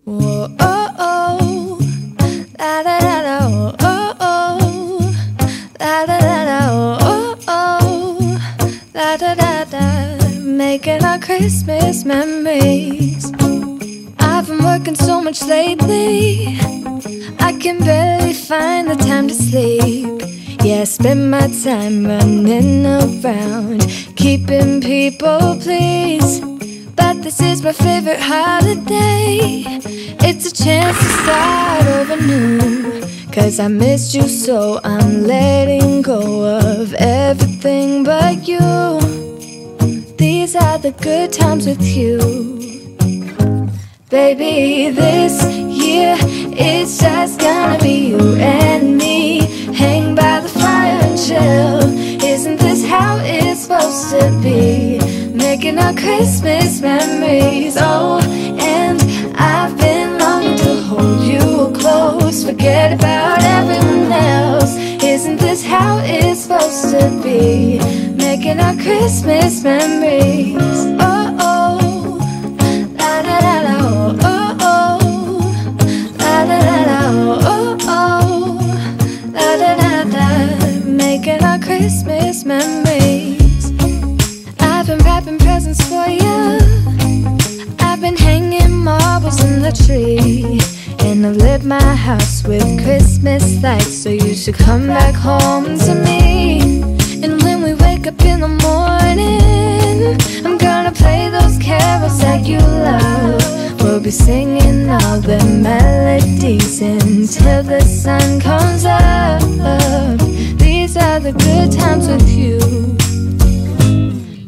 Whoa, oh, oh, da da da da, oh, oh, da da da da, oh, oh, da da da da, making our Christmas memories. I've been working so much lately, I can barely find the time to sleep. Yeah, I spend my time running around, keeping people pleased. But this is my favorite holiday, it's a chance to start over new. Cause I missed you so I'm letting go of everything but you. These are the good times with you. Baby, this year it's just gonna be you and me. Hang by the fire and chill. Isn't this how it's supposed to be? Making our Christmas memories. Oh, and I've been longing to hold you close. Forget about everyone else. Isn't this how it's supposed to be? Making our Christmas memories. Oh, oh, la da da da, oh, oh, la da da da, oh, oh, la da da da, making our Christmas memories. I've been wrapping presents for you, I've been hanging marbles in the tree, and I've lit my house with Christmas lights, so you should come back home to me. And when we wake up in the morning, I'm gonna play those carols that you love. We'll be singing all the melodies until the sun comes up. These are the good times with you.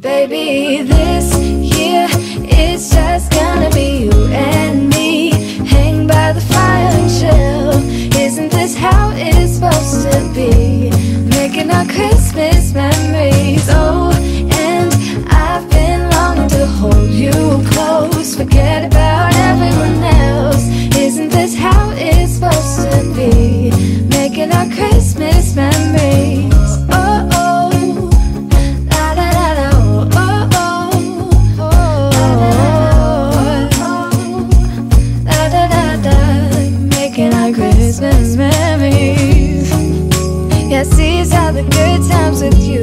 Baby, this year it's just gonna be you and me. Hang by the fire and chill. Isn't this how it's supposed to be? Making our Christmas memories. Oh, and I've been longing to hold you close. Forget about everyone else. Isn't this how it's supposed to be? Making our Christmas memories. Oh, oh, la da da da, oh, oh, oh, la da da da, making our Christmas memories. Yes, these are the good times with you.